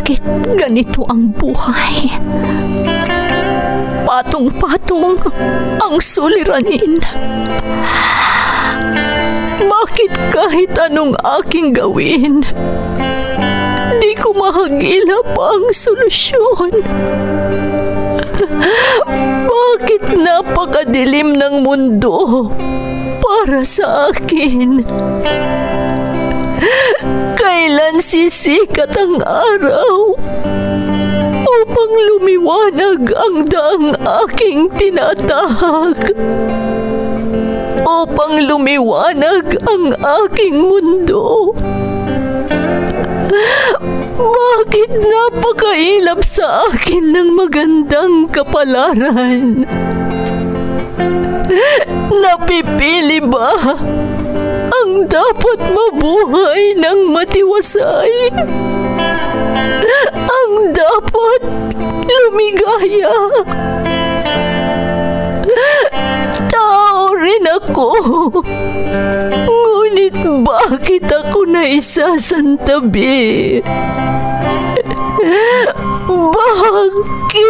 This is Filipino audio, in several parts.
Bakit ganito ang buhay? Patong-patong ang suliranin. Bakit kahit anong aking gawin, di ko mahagilap ang solusyon? Bakit napakadilim ng mundo para sa akin? Kailan sisikat ang araw upang lumiwanag ang daang aking tinatahak? Upang lumiwanag ang aking mundo? Bakit napakailap sa akin ng magandang kapalaran? Napipili ba ang dapat mabuhay ng matiwasay? Ang dapat lumigaya? Tao rin ako. Ngunit bakit ako naisasantabi? Bakit?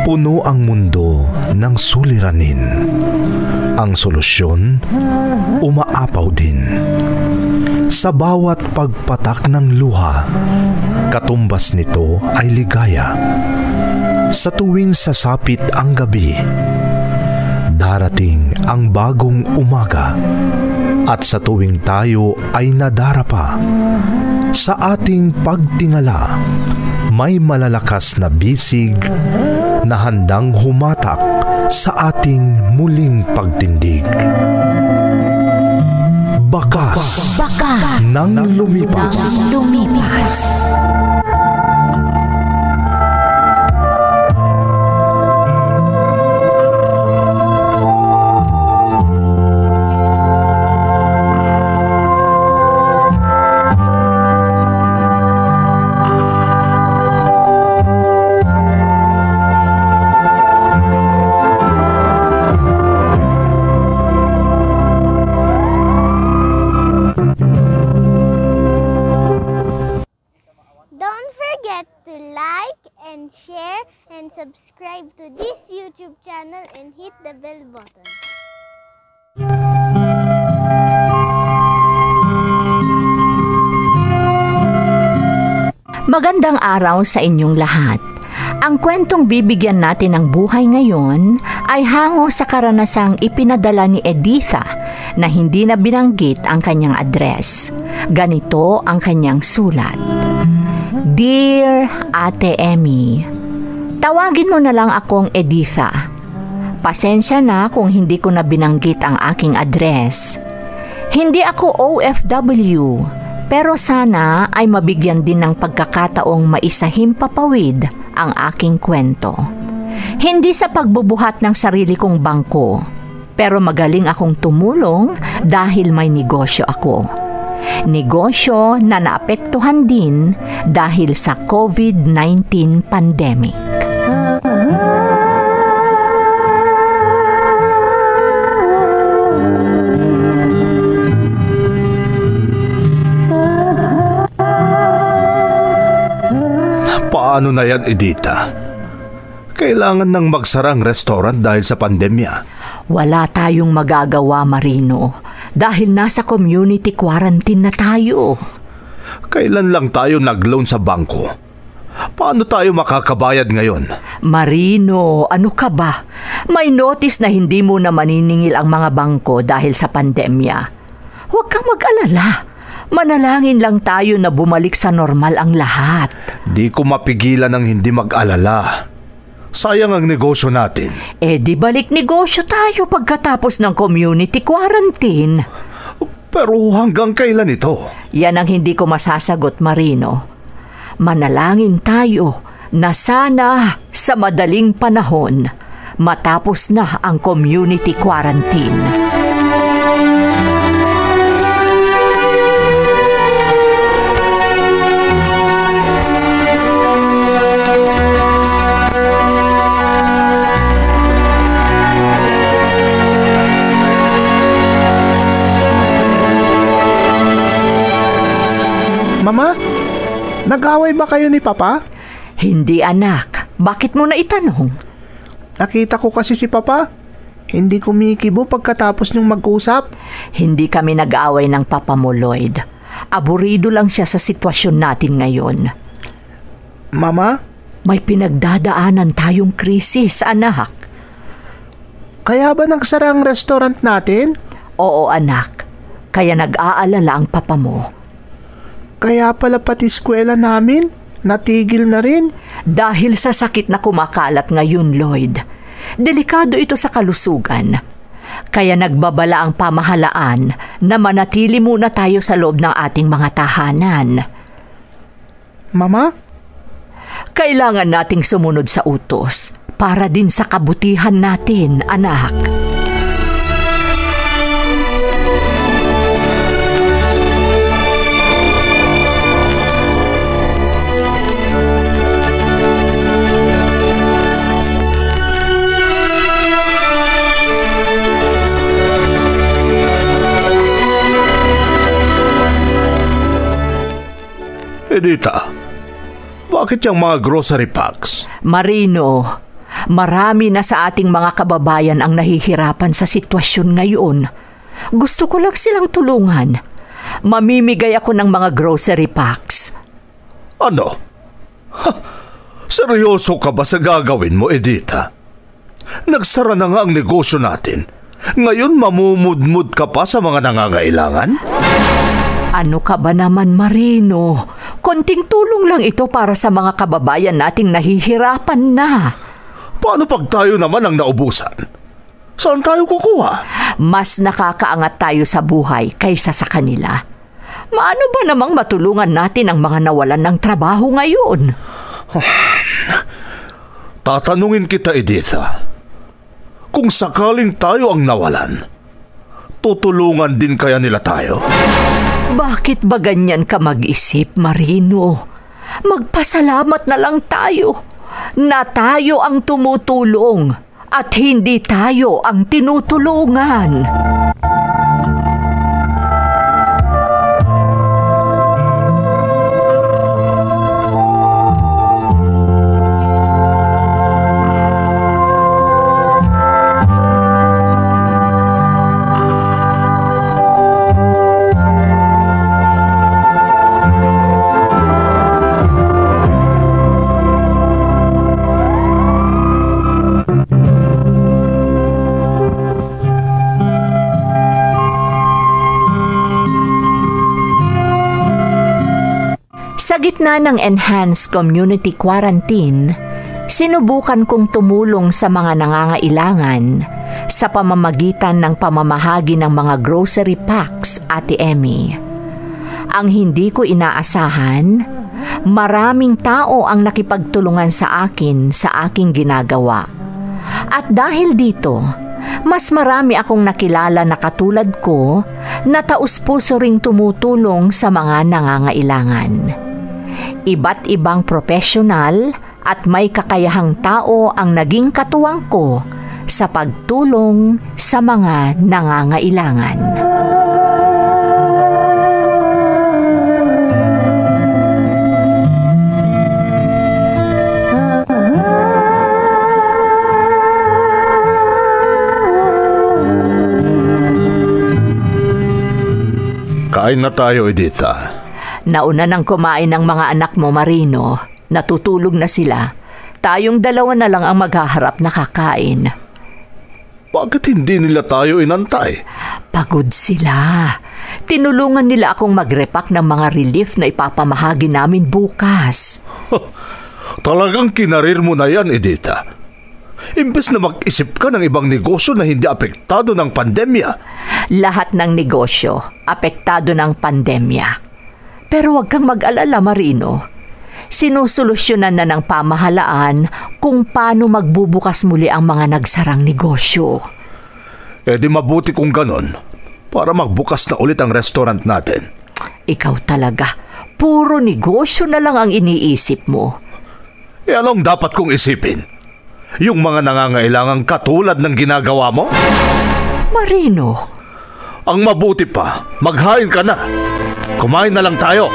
Puno ang mundo ng suliranin. Ang solusyon, umaapaw din. Sa bawat pagpatak ng luha, katumbas nito ay ligaya. Sa tuwing sasapit ang gabi, darating ang bagong umaga. At sa tuwing tayo ay nadarapa, sa ating pagtingala, may malalakas na bisig na handang humatak sa ating muling pagtindig. Bakas ng lumipas. Share and subscribe to this YouTube channel and hit the bell button. Magandang araw sa inyong lahat. Ang kwentong bibigyan natin ng buhay ngayon ay hango sa karanasang ipinadala ni Editha na hindi na binanggit ang kanyang address. Ganito ang kanyang sulat. Dear Ate Emmy, tawagin mo na lang akong Editha. Pasensya na kung hindi ko na binanggit ang aking address. Hindi ako OFW, pero sana ay mabigyan din ng pagkakataong maisahimpapawid ang aking kwento. Hindi sa pagbubuhat ng sarili kong bangko, pero magaling akong tumulong dahil may negosyo ako. Negosyo na naapektuhan din dahil sa COVID-19 pandemic. Paano na yan, Editha? Kailangan nang magsara ang restaurant dahil sa pandemya. Wala tayong magagawa, Marino, dahil nasa community quarantine na tayo. Kailan lang tayo nag-loan sa bangko? Paano tayo makakabayad ngayon? Marino, ano ka ba? May notice na hindi mo na maniningil ang mga bangko dahil sa pandemya. Huwag kang mag-alala. Manalangin lang tayo na bumalik sa normal ang lahat. Di ko mapigilan ang hindi mag-alala. Sayang ang negosyo natin. Di balik negosyo tayo pagkatapos ng community quarantine. Pero hanggang kailan ito? Yan ang hindi ko masasagot, Marino. Manalangin tayo na sana sa madaling panahon matapos na ang community quarantine. Nag-away ba kayo ni Papa? Hindi anak, bakit mo na itanong? Nakita ko kasi si Papa. Hindi kumikibo pagkatapos niyong mag-usap. Hindi kami nag-away ng papa mo, Lloyd. Aburido lang siya sa sitwasyon natin ngayon. Mama? May pinagdadaanan tayong krisis, anak. Kaya ba nagsara ang restaurant natin? Oo, anak. Kaya nag-aalala ang papa mo. Kaya pala pati eskwela namin, natigil na rin. Dahil sa sakit na kumakalat ngayon, Lloyd. Delikado ito sa kalusugan. Kaya nagbabala ang pamahalaan na manatili muna tayo sa loob ng ating mga tahanan. Mama? Kailangan nating sumunod sa utos para din sa kabutihan natin, anak. Edita, bakit yung mga grocery packs? Marino, marami na sa ating mga kababayan ang nahihirapan sa sitwasyon ngayon. Gusto ko lang silang tulungan. Mamimigay ako ng mga grocery packs. Ano? Seryoso ka ba sa gagawin mo, Edita? Nagsara na nga ang negosyo natin. Ngayon mamumudmud ka pa sa mga nangangailangan? Ano ka ba naman, Marino? Konting tulong lang ito para sa mga kababayan nating nahihirapan na. Paano pag tayo naman ang naubusan? Saan tayo kukuha? Mas nakakaangat tayo sa buhay kaysa sa kanila. Maano ba namang matulungan natin ang mga nawalan ng trabaho ngayon? Tatanungin kita, Editha. Kung sakaling tayo ang nawalan, tutulungan din kaya nila tayo? Bakit ba ganyan ka mag-isip, Marino? Magpasalamat na lang tayo na tayo ang tumutulong at hindi tayo ang tinutulungan. Sa gitna ng enhanced community quarantine, sinubukan kong tumulong sa mga nangangailangan sa pamamagitan ng pamamahagi ng mga grocery packs, Ate Emmy. Ang hindi ko inaasahan, maraming tao ang nakipagtulungan sa akin sa aking ginagawa. At dahil dito, mas marami akong nakilala na katulad ko na taus-puso ring tumutulong sa mga nangangailangan. Iba't ibang profesional at may kakayahang tao ang naging katuwang ko sa pagtulong sa mga nangangailangan. Kain na tayo, Editha. Nauna nang kumain ng mga anak mo, Marino. Natutulog na sila. Tayong dalawa na lang ang maghaharap na kakain. Bakit hindi nila tayo inantay? Pagod sila. Tinulungan nila akong mag-repack ng mga relief na ipapamahagi namin bukas. Talagang kinarir mo na yan, Editha. Imbes na mag-isip ka ng ibang negosyo na hindi apektado ng pandemya. Lahat ng negosyo apektado ng pandemya. Pero huwag kang mag-alala, Marino. Sinusolusyonan na ng pamahalaan kung paano magbubukas muli ang mga nagsarang negosyo. Eh di mabuti kung ganon, para magbukas na ulit ang restaurant natin. Ikaw talaga, puro negosyo na lang ang iniisip mo. Eh anong dapat kong isipin? Yung mga nangangailangang katulad ng ginagawa mo? Marino. Ang mabuti pa, maghain ka na. Kumain na lang tayo.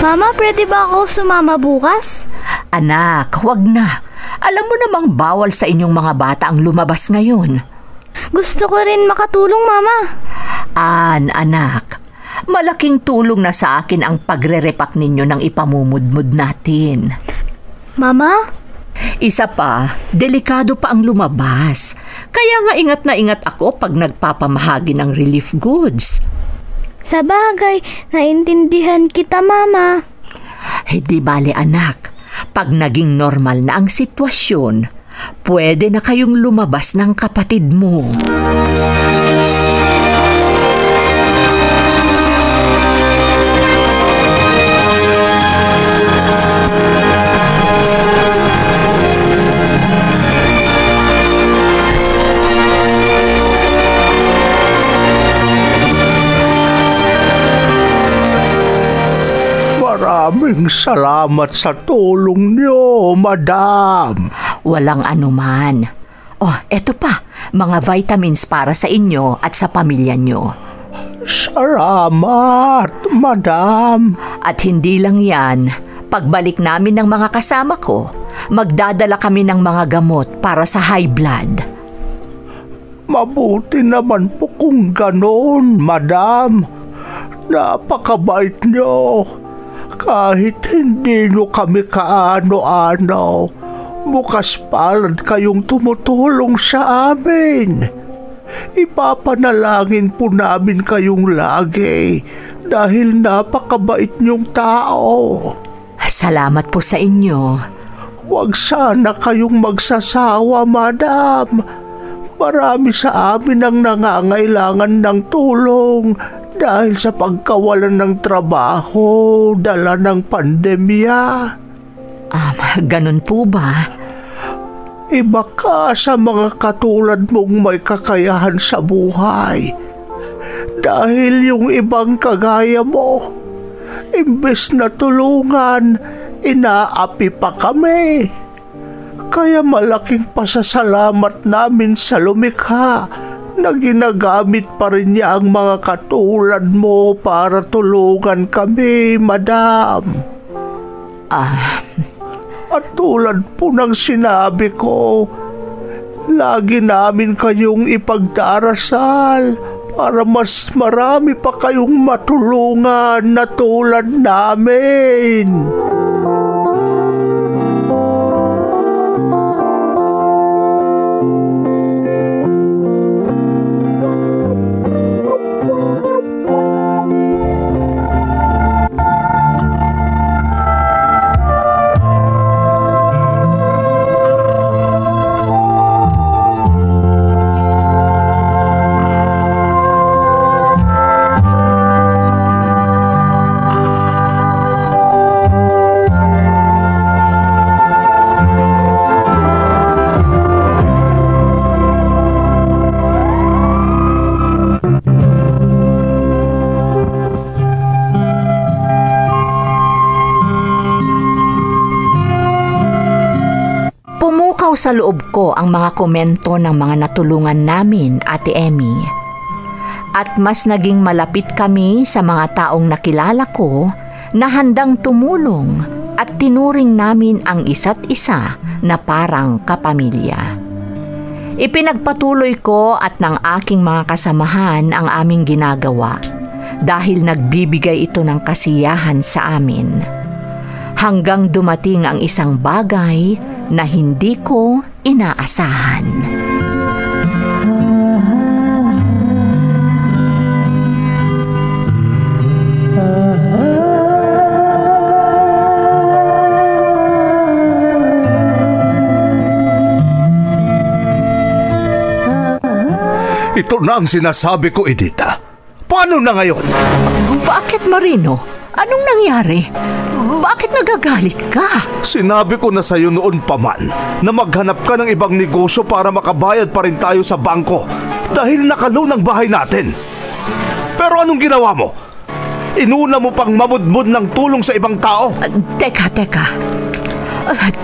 Mama, pwede ba ako sumama bukas? Anak, huwag na. Alam mo namang bawal sa inyong mga bata ang lumabas ngayon. Gusto ko rin makatulong, Mama. Anak, malaking tulong na sa akin ang pagre-repack ninyo ng ipamumudmud natin. Mama? Isa pa, delikado pa ang lumabas. Kaya nga ingat na ingat ako pag nagpapamahagi ng relief goods. Sa bagay, naintindihan kita, Mama. Hindi bale anak, pag naging normal na ang sitwasyon, pwede na kayong lumabas ng kapatid mo. Maraming salamat sa tulong niyo, Madam. Walang anuman. Oh, eto pa, mga vitamins para sa inyo at sa pamilya nyo. Salamat, Madam. At hindi lang yan, pagbalik namin ng mga kasama ko, magdadala kami ng mga gamot para sa high blood. Mabuti naman po kung ganon, Madam. Napakabait niyo. Kahit hindi nyo kami kaano-ano, bukas palad kayong tumutulong sa amin. Ipapanalangin po namin kayong lagi dahil napakabait nyong tao. Salamat po sa inyo. Huwag sana kayong magsasawa, Madam. Marami sa amin ang nangangailangan ng tulong dahil sa pagkawalan ng trabaho, dala ng pandemya. Ganun po ba? Iba ka sa mga katulad mong may kakayahan sa buhay. Dahil yung ibang kagaya mo, imbes na tulungan, inaapi pa kami. Kaya malaking pasasalamat namin sa lumikha na ginagamit pa rin niya ang mga katulad mo para tulungan kami, Madam. At tulad po ng sinabi ko, lagi namin kayong ipagdarasal para mas marami pa kayong matulungan na tulad namin. Sa loob ko ang mga komento ng mga natulungan namin, Ate Emmy. At mas naging malapit kami sa mga taong nakilala ko na handang tumulong at tinuring namin ang isa't isa na parang kapamilya. Ipinagpatuloy ko at ng aking mga kasamahan ang aming ginagawa dahil nagbibigay ito ng kasiyahan sa amin. Hanggang dumating ang isang bagay na hindi ko inaasahan. Ito na ang sinasabi ko, Edita. Paano na ngayon? Bakit, Marino? Anong nangyari? Bakit nagagalit ka? Sinabi ko na sa'yo noon pa man na maghanap ka ng ibang negosyo para makabayad pa rin tayo sa bangko dahil nakaloan ang bahay natin. Pero anong ginawa mo? Inuna mo pang mamudmud ng tulong sa ibang tao? Teka.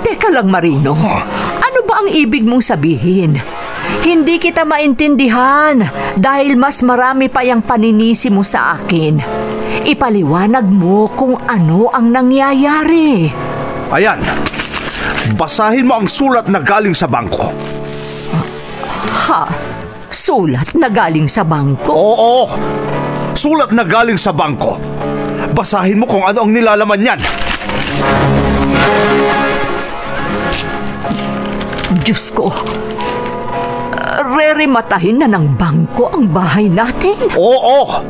Teka lang, Marino. Ano ba ang ibig mong sabihin? Hindi kita maintindihan dahil mas marami pa yung paninisi mo sa akin. Ipaliwanag mo kung ano ang nangyayari. Ayan, basahin mo ang sulat na galing sa bangko. Ha? Sulat na galing sa bangko? Oo, sulat na galing sa bangko. Basahin mo kung ano ang nilalaman niyan. Diyos ko, rerematahin na ng bangko ang bahay natin? Oo,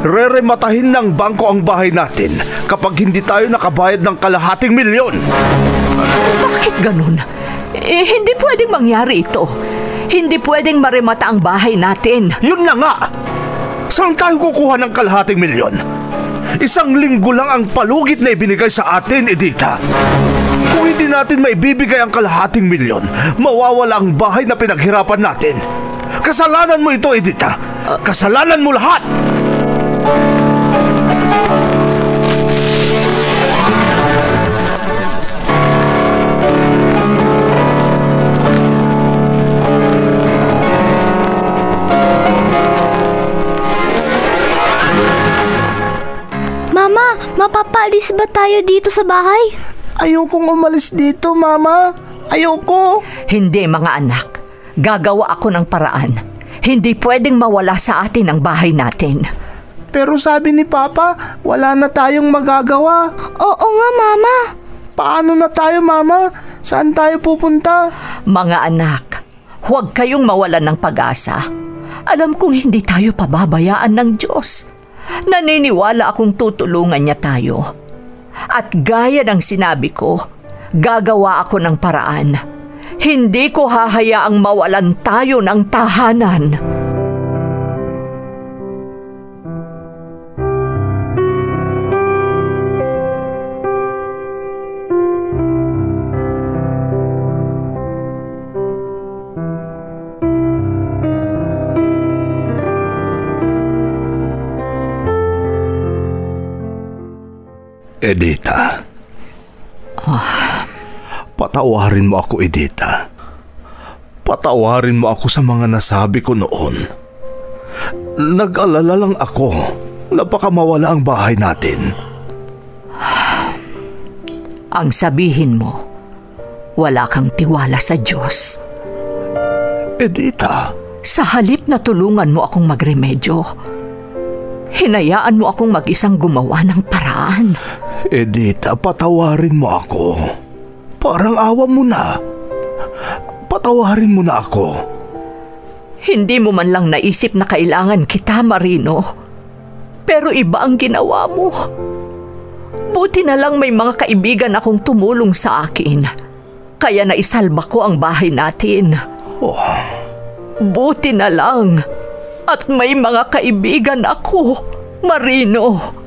rerematahin ng bangko ang bahay natin kapag hindi tayo nakabayad ng $250,000. Bakit ganun? Hindi pwedeng mangyari ito. Hindi pwedeng maremata ang bahay natin. Yun na nga! Saan tayo kukuha ng $250,000? 1 linggo lang ang palugit na ibinigay sa atin, Edita. Kung hindi natin maibibigay ang $250,000, mawawala ang bahay na pinaghirapan natin. Kasalanan mo ito, Edita. Kasalanan mo lahat! Mama, mapapalis ba tayo dito sa bahay? Ayokong umalis dito, Mama. Ayoko. Hindi, mga anak. Gagawa ako ng paraan. Hindi pwedeng mawala sa atin ang bahay natin. Pero sabi ni Papa, wala na tayong magagawa. Oo nga, Mama. Paano na tayo, Mama? Saan tayo pupunta? Mga anak, huwag kayong mawalan ng pag-asa. Alam kong hindi tayo pababayaan ng Diyos. Naniniwala akong tutulungan niya tayo. At gaya ng sinabi ko, gagawa ako ng paraan. Hindi ko hahayaang mawalan tayo ng tahanan. Edita. Patawarin mo ako, Edita. Patawarin mo ako sa mga nasabi ko noon. Nag-alala lang ako na baka mawala ang bahay natin. Ang sabihin mo, wala kang tiwala sa Diyos. Edita. Sa halip na tulungan mo akong magremedyo, hinayaan mo akong mag-isang gumawa ng paraan. Edita, patawarin mo ako. Parang awa mo na. Patawarin mo na ako. Hindi mo man lang naisip na kailangan kita, Marino. Pero iba ang ginawa mo. Buti na lang may mga kaibigan akong tumulong sa akin. Kaya naisalba ko ang bahay natin. Oh. Buti na lang. At may mga kaibigan ako, Marino.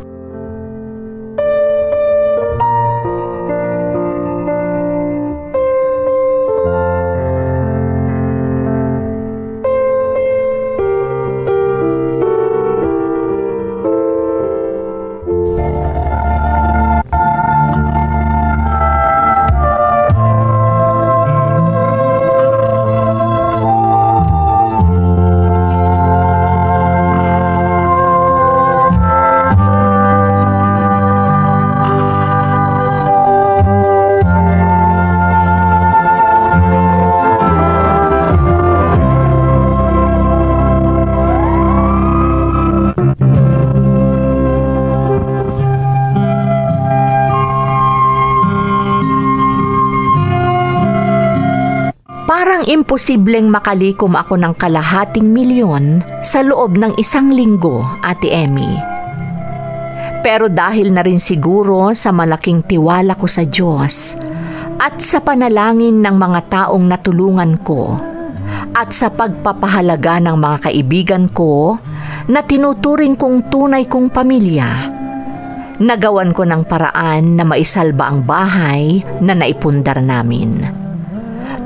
Parang imposibleng makalikom ako ng $250,000 sa loob ng 1 linggo, Ate Emmy. Pero dahil na rin siguro sa malaking tiwala ko sa Diyos at sa panalangin ng mga taong natulungan ko at sa pagpapahalaga ng mga kaibigan ko na tinuturing kong tunay kong pamilya, nagawan ko ng paraan na maisalba ang bahay na naipundar namin.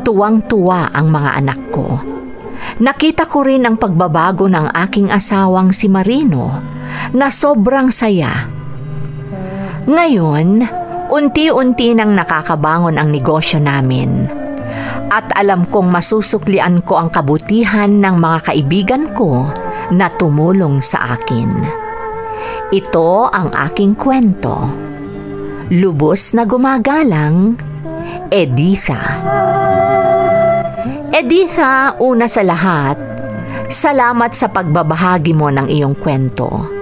Tuwang-tuwa ang mga anak ko. Nakita ko rin ang pagbabago ng aking asawang si Marino na sobrang saya. Ngayon, unti-unti nang nakakabangon ang negosyo namin. At alam kong masusuklian ko ang kabutihan ng mga kaibigan ko na tumulong sa akin. Ito ang aking kwento. Lubos na gumagalang, Editha. Editha, una sa lahat, salamat sa pagbabahagi mo ng iyong kwento.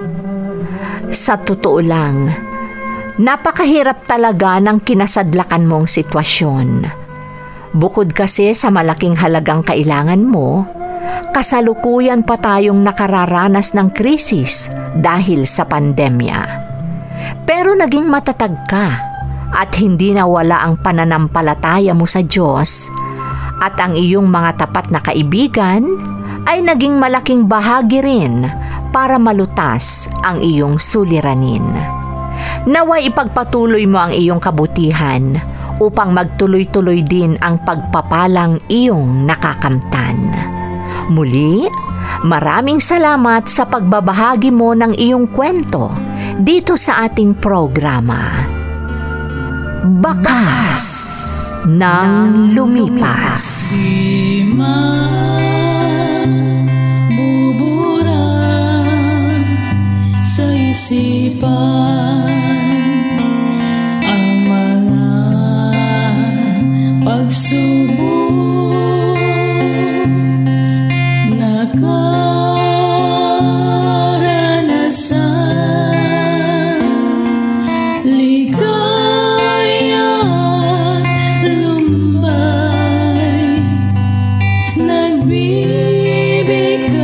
Sa totoo lang, napakahirap talaga ng kinasadlakan mong sitwasyon. Bukod kasi sa malaking halagang kailangan mo, kasalukuyan pa tayong nakararanas ng krisis dahil sa pandemya. Pero naging matatag ka at hindi nawala ang pananampalataya mo sa Diyos, at ang iyong mga tapat na kaibigan ay naging malaking bahagi rin para malutas ang iyong suliranin. Naway ipagpatuloy mo ang iyong kabutihan upang magtuloy-tuloy din ang pagpapalang iyong nakakamtan. Muli, maraming salamat sa pagbabahagi mo ng iyong kwento dito sa ating programa. Bakas ng Lumipas. Sa isipan ang mga pagsubok, nakaranasan, ligaya at lumbay, nagbibigay